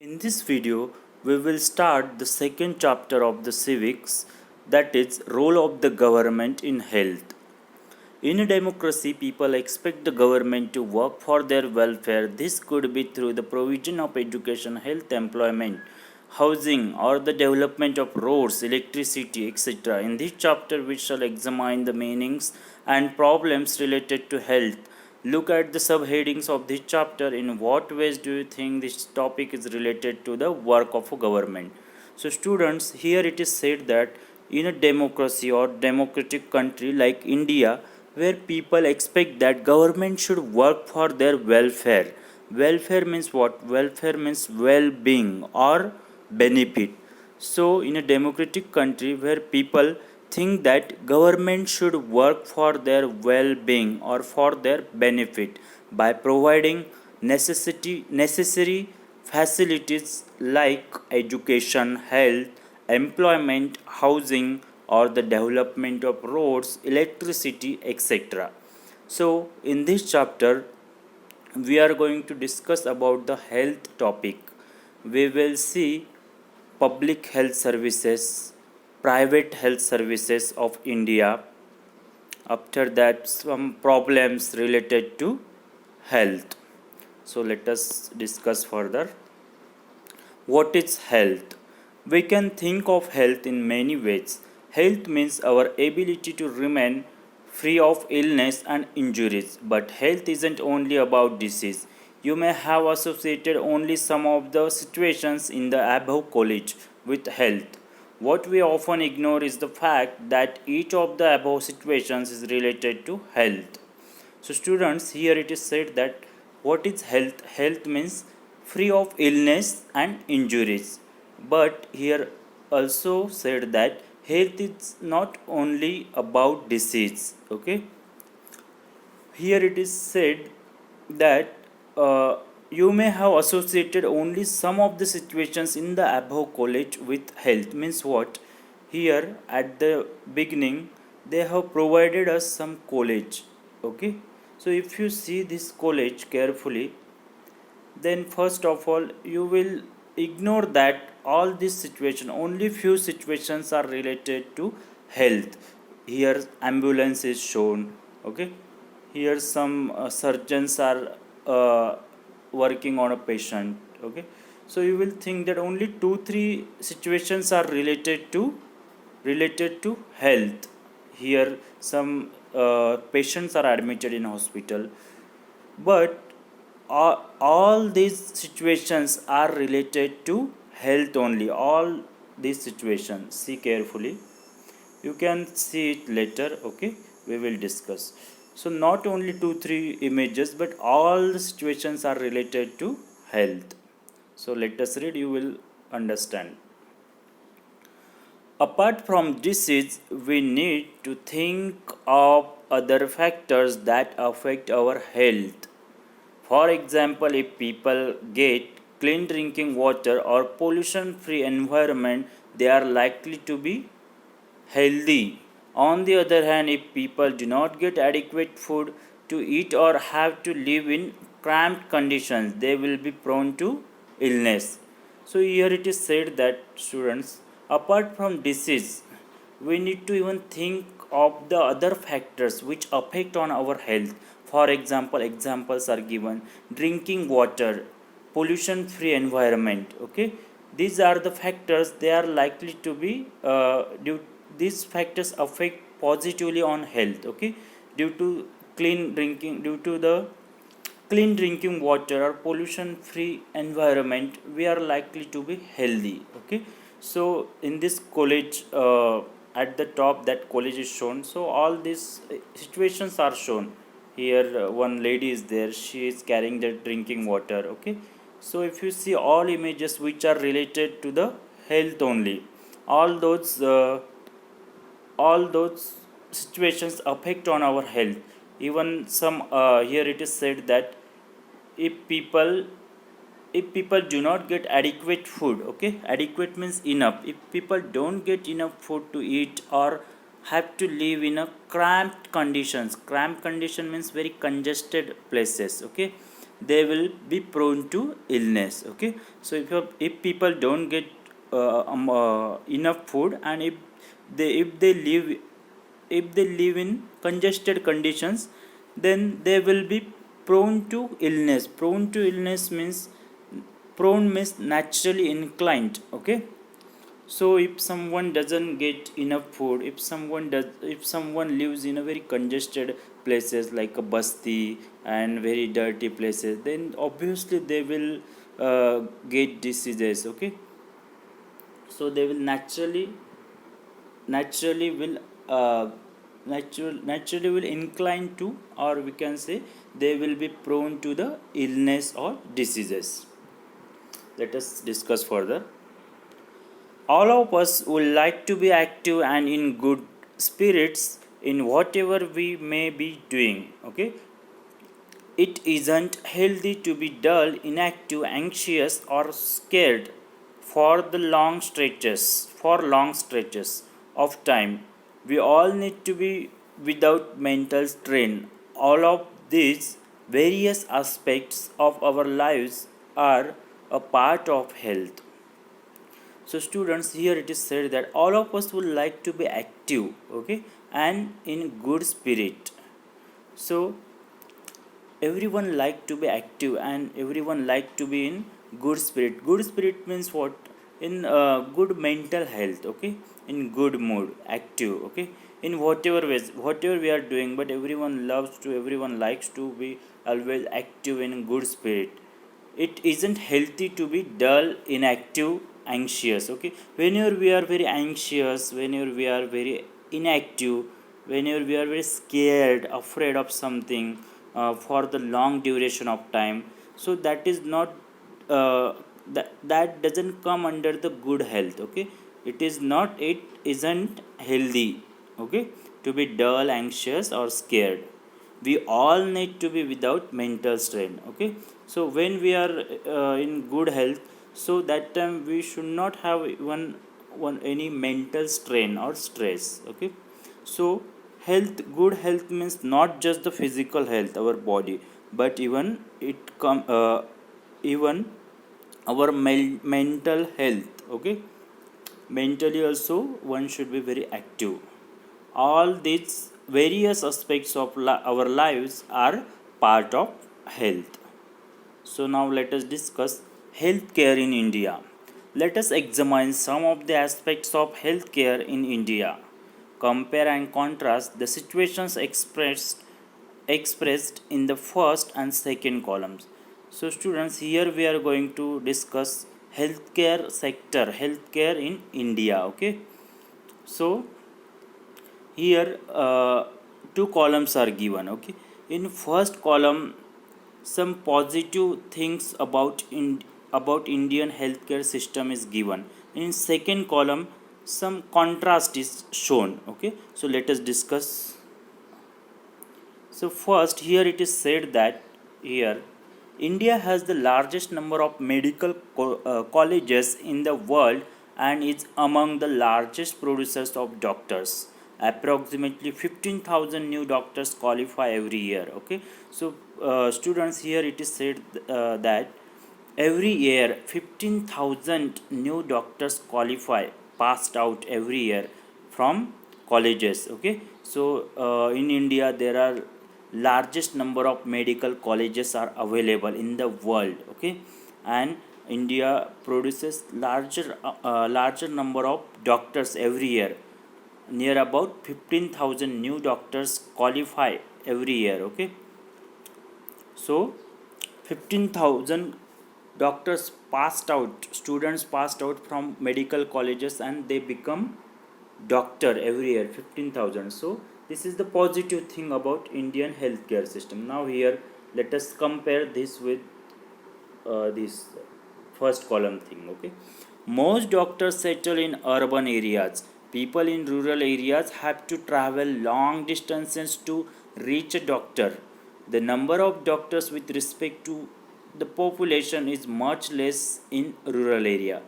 In this video, we will start the second chapter of the civics, that is, role of the government in health. In a democracy, people expect the government to work for their welfare. This could be through the provision of education, health, employment, housing, or the development of roads, electricity, etc. In this chapter, we shall examine the meanings and problems related to health. Look at the subheadings of this chapter. In what ways do you think this topic is related to the work of a government? So, students, here it is said that in a democracy or democratic country like India, where people expect that government should work for their welfare. Welfare means what? Welfare means well-being or benefit. So, in a democratic country where people think that government should work for their well-being or for their benefit by providing necessary facilities like education, health, employment, housing, or the development of roads, electricity, etc. So, in this chapter, we are going to discuss about the health topic. We will see public health services, private health services of India. After that, some problems related to health. So, let us discuss further. What is health? We can think of health in many ways. Health means our ability to remain free of illness and injuries. But health isn't only about disease. You may have associated only some of the situations in the above college with health. What we often ignore is the fact that each of the above situations is related to health. So, students, here it is said that what is health? Health means free of illness and injuries. But here also said that health is not only about disease. Okay, here it is said that you may have associated only some of the situations in the above college with health. Means what? Here at the beginning they have provided us some college. Okay, so if you see this college carefully, then first of all you will ignore that all these situations, only few situations are related to health. Here ambulance is shown. Okay, here some surgeons are working on a patient. Okay, so you will think that only 2 3 situations are related to health. Here some patients are admitted in hospital, but all these situations are related to health only. All these situations, see carefully, you can see it later. Okay, we will discuss. So not only 2 3 images, but all the situations are related to health. So let us read, you will understand. Apart from disease, we need to think of other factors that affect our health. For example, if people get clean drinking water or pollution free environment, they are likely to be healthy. On the other hand, if people do not get adequate food to eat or have to live in cramped conditions, they will be prone to illness. So, here it is said that, students, apart from disease, we need to even think of the other factors which affect on our health. For example, examples are given: drinking water, pollution free environment. Okay, these are the factors, they are likely to be these factors affect positively on health. Okay, due to due to the clean drinking water or pollution free environment, we are likely to be healthy. Okay, so in this college, at the top that college is shown, so all these situations are shown. Here one lady is there, she is carrying the drinking water. Okay, so if you see all images which are related to the health only, all those uh, all those situations affect on our health. Even some, here it is said that if people if people do not get adequate food. Okay, adequate means enough. If people don't get enough food to eat or have to live in a cramped conditions, cramped condition means very congested places. Okay, they will be prone to illness. Okay, so if people don't get enough food, and if they live in congested conditions, then they will be prone to illness. Prone to illness means, prone means naturally inclined. Okay, so if someone doesn't get enough food, if someone lives in a very congested places like a basti and very dirty places, then obviously they will get diseases. Okay, so they will naturally will uh, naturally will incline to, or we can say they will be prone to the illness or diseases. Let us discuss further. All of us would like to be active and in good spirits in whatever we may be doing. Okay, it isn't healthy to be dull, inactive, anxious, or scared for the long stretches of time. We all need to be without mental strain. All of these various aspects of our lives are a part of health. So students, here it is said that all of us would like to be active, okay, and in good spirit. So everyone like to be active and everyone like to be in good spirit. Good spirit means what? In good mental health. Okay, in good mood, active. Okay, in whatever ways, whatever we are doing, but everyone likes to be always active in good spirit. It isn't healthy to be dull, inactive, anxious. Okay, whenever we are very anxious, whenever we are very inactive, whenever we are very scared, afraid of something for the long duration of time, so that is not that doesn't come under the good health. Okay, it isn't healthy. Okay, to be dull, anxious, or scared. We all need to be without mental strain. Okay, so when we are in good health, so that time we should not have one any mental strain or stress. Okay, so good health means not just the physical health, our body, but even our mental health. Okay, mentally also one should be very active. All these various aspects of our lives are part of health. So now let us discuss healthcare in India. Let us examine some of the aspects of healthcare in India. Compare and contrast the situations expressed in the first and second columns. So students, here we are going to discuss healthcare in India. Okay, so here two columns are given. Okay, in first column, some positive things about Indian healthcare system is given. In second column, some contrast is shown. Okay, so let us discuss. So first, here it is said that here India has the largest number of medical colleges in the world and is among the largest producers of doctors. Approximately 15,000 new doctors qualify every year. Okay, so students, here it is said that every year 15,000 new doctors qualify, passed out every year from colleges. Okay, so in India there are largest number of medical colleges are available in the world. Okay, and India produces larger number of doctors every year. Near about 15,000 new doctors qualify every year. Okay, so 15,000 doctors passed out, students passed out from medical colleges, and they become doctor every year, 15,000. So this is the positive thing about Indian healthcare system. Now here let us compare this with this first column thing. Okay, most doctors settle in urban areas. People in rural areas have to travel long distances to reach a doctor. The number of doctors with respect to the population is much less in rural area.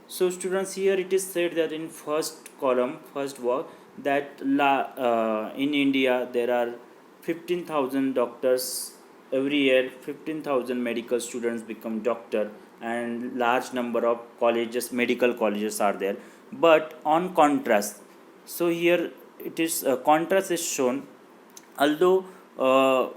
So students, here it is said that in first column, first work, that in India there are 15,000 doctors every year 15,000 medical students become doctor, and large number of colleges, medical colleges are there. But on contrast, so here it is contrast is shown. Although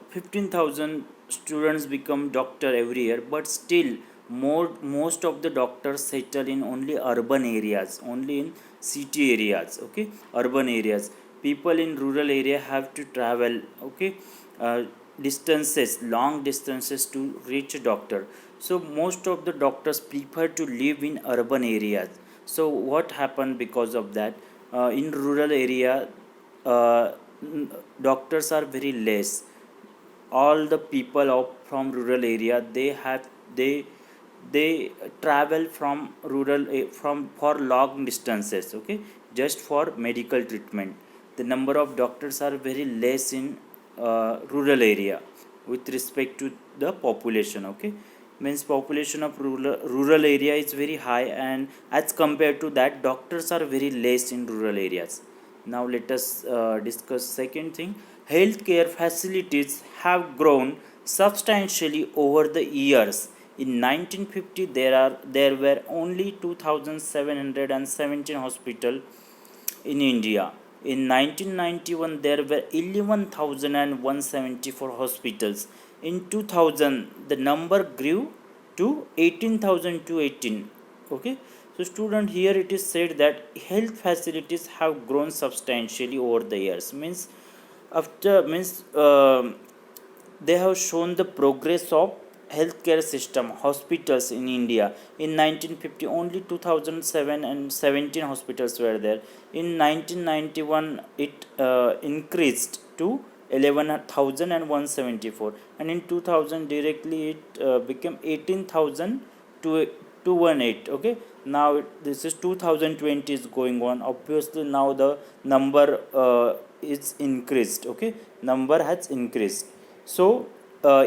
15,000 students become doctor every year, but still most of the doctors settle in only urban areas, only in city areas. Okay, urban areas. People in rural area have to travel. Okay, uh, distances, long distances to reach a doctor. So most of the doctors prefer to live in urban areas. So what happened because of that? In rural area, uh, doctors are very less. All the people of from rural area, they they travel from from for long distances. Okay, just for medical treatment. The number of doctors are very less in rural area with respect to the population. Okay, means population of rural area is very high, and as compared to that, doctors are very less in rural areas. Now let us discuss second thing. Healthcare facilities have grown substantially over the years. In 1950, there were only 2,717 hospitals in India. In 1991, there were 11,174 hospitals. In 2000, the number grew to 18,218. Okay, so student, here it is said that health facilities have grown substantially over the years. Means after means they have shown the progress of healthcare system, hospitals in India. In 1950, only 2007 and 17 hospitals were there. In 1991, it increased to 11,174, and in 2000 directly it became 18,000 to 218. Okay, now this is 2020 is going on. Obviously now the number is increased. Okay, number has increased. So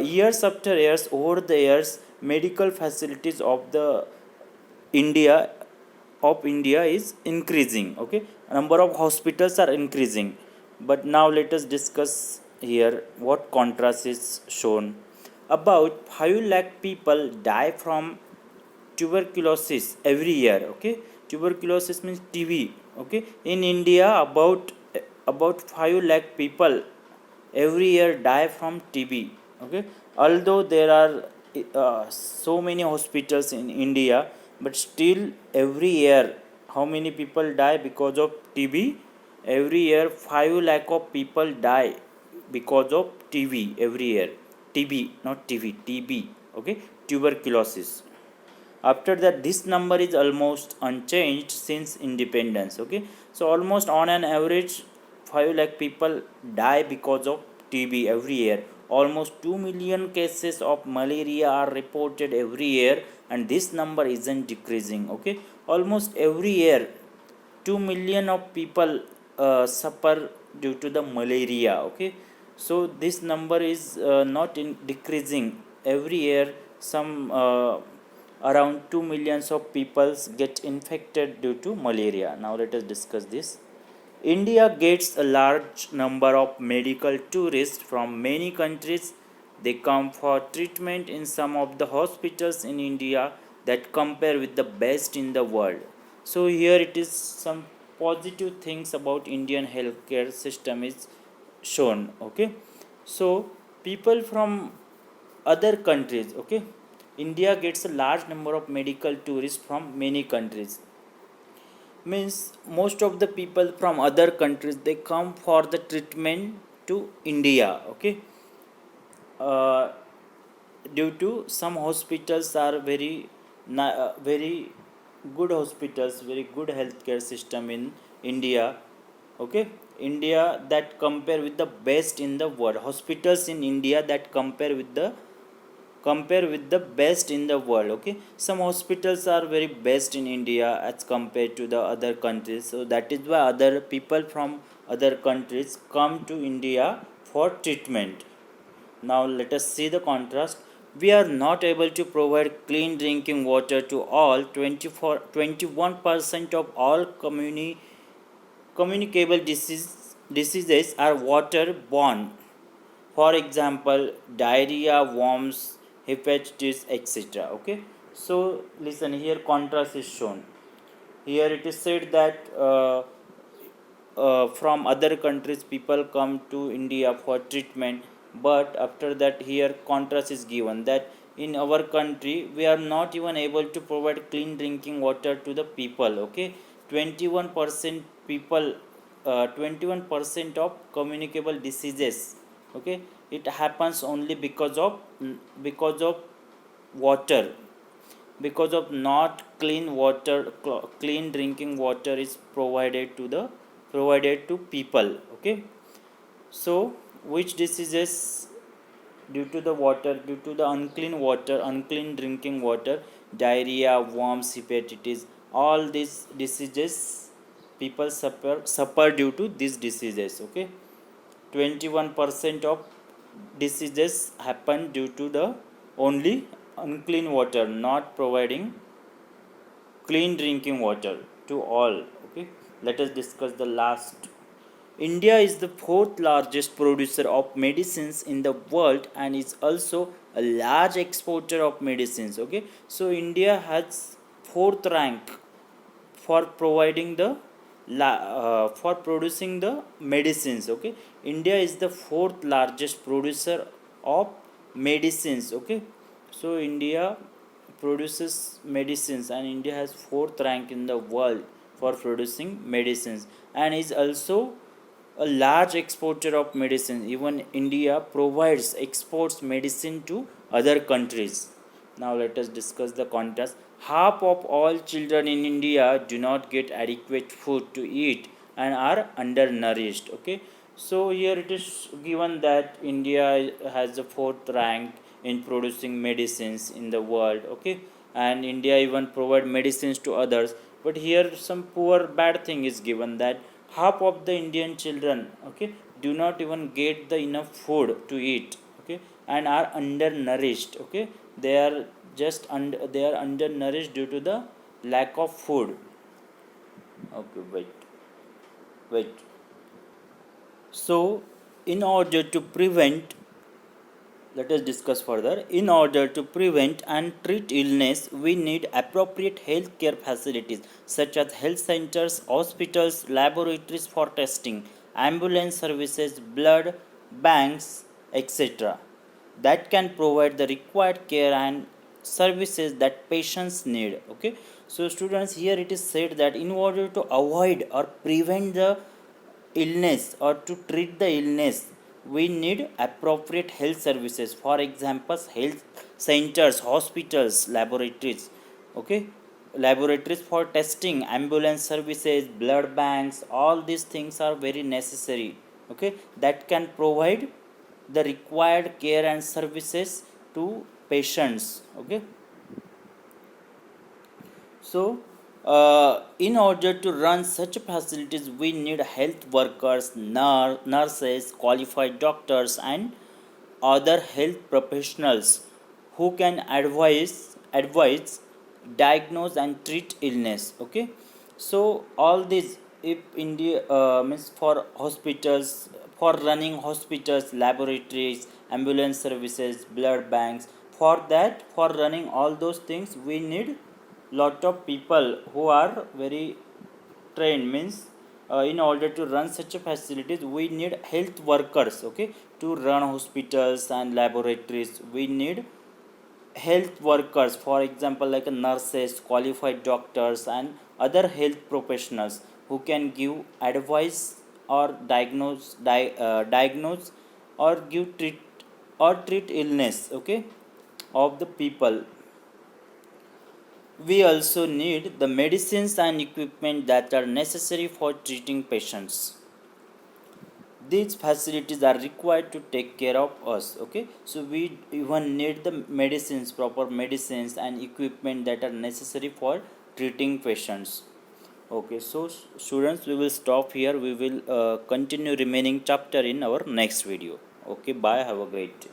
years after years, over the years, medical facilities of the India India is increasing. Okay, number of hospitals are increasing. But now let us discuss here what contrast is shown. About 5 lakh people die from tuberculosis every year. Okay, tuberculosis means TB. Okay, in India, about 5 lakh people every year die from TB. Okay, although there are so many hospitals in India, but still every year how many people die because of TB? Every year 5 lakh of people die because of TB every year. TB, not TB, TB. Okay, tuberculosis. After that, this number is almost unchanged since independence. Okay, so almost on an average 5 lakh people die because of TB every year. Almost 2 million cases of malaria are reported every year, and this number isn't decreasing. Okay, almost every year 2 million of people suffer due to the malaria. Okay, so this number is not in decreasing. Every year some around 2 millions of people get infected due to malaria. Now let us discuss this. India gets a large number of medical tourists from many countries. They come for treatment in some of the hospitals in India that compare with the best in the world. So here it is some positive things about Indian healthcare system is shown. Okay, so people from other countries. Okay, India gets a large number of medical tourists from many countries. Means most of the people from other countries, they come for the treatment to India. Okay, uh, due to some hospitals are very good hospitals, very good healthcare system in India. Okay, India that compare with the best in the world. Hospitals in India that compare with the best in the world. Okay, some hospitals are very best in India as compared to the other countries. So that is why other people from other countries come to India for treatment. Now let us see the contrast. We are not able to provide clean drinking water to all. 21% of all communicable diseases are water borne. For example, diarrhea, worms, hepatitis, etc. Okay, so listen here, contrast is shown. Here it is said that from other countries people come to India for treatment, but after that here contrast is given that in our country we are not even able to provide clean drinking water to the people. Okay, 21% people, 21% of communicable diseases, okay, it happens only because of water, because of not clean water. Clean drinking water is provided to people. Okay, so which diseases due to the water, due to the unclean water, unclean drinking water, diarrhea, worms, hepatitis, all these diseases people suffer due to these diseases. Okay, 21% of diseases happen due to the only unclean water, not providing clean drinking water to all. Okay, let us discuss the last. India is the fourth largest producer of medicines in the world and is also a large exporter of medicines. Okay, so India has fourth rank for providing the for producing the medicines. Okay, India is the fourth largest producer of medicines. Okay, so India produces medicines and India has fourth rank in the world for producing medicines and is also a large exporter of medicine. Even India provides exports medicine to other countries. Now let us discuss the contrast. Half of all children in India do not get adequate food to eat and are undernourished. Okay, so here it is given that India has the fourth rank in producing medicines in the world. Okay, and India even provide medicines to others, but here some poor bad thing is given that half of the Indian children, okay, do not even get the enough food to eat. Okay, and are undernourished. Okay, they are they are undernourished due to the lack of food. Okay, wait. So in order to prevent, let us discuss further. In order to prevent and treat illness, we need appropriate healthcare facilities such as health centers, hospitals, laboratories for testing, ambulance services, blood banks, etc., that can provide the required care and services that patients need. Okay, so students, here it is said that in order to avoid or prevent the illness or to treat the illness, we need appropriate health services. For example, health centers, hospitals, laboratories. Okay, laboratories for testing, ambulance services, blood banks, all these things are very necessary. Okay, that can provide the required care and services to patients. Okay, so, in order to run such facilities, we need health workers, nurses, qualified doctors, and other health professionals who can advise, diagnose, and treat illness. Okay, so all this, if India means for hospitals, for running hospitals, laboratories, ambulance services, blood banks, for that, for running all those things, we need lot of people who are very trained. Means in order to run such a facilities, we need health workers. Okay, to run hospitals and laboratories, we need health workers, for example like nurses, qualified doctors, and other health professionals who can give advice or diagnose or give treat illness. Okay, of the people. We also need the medicines and equipment that are necessary for treating patients. These facilities are required to take care of us. Okay, so we even need the medicines, proper medicines and equipment that are necessary for treating patients. Okay, so students, we will stop here. We will continue remaining chapter in our next video. Okay, bye, have a great day.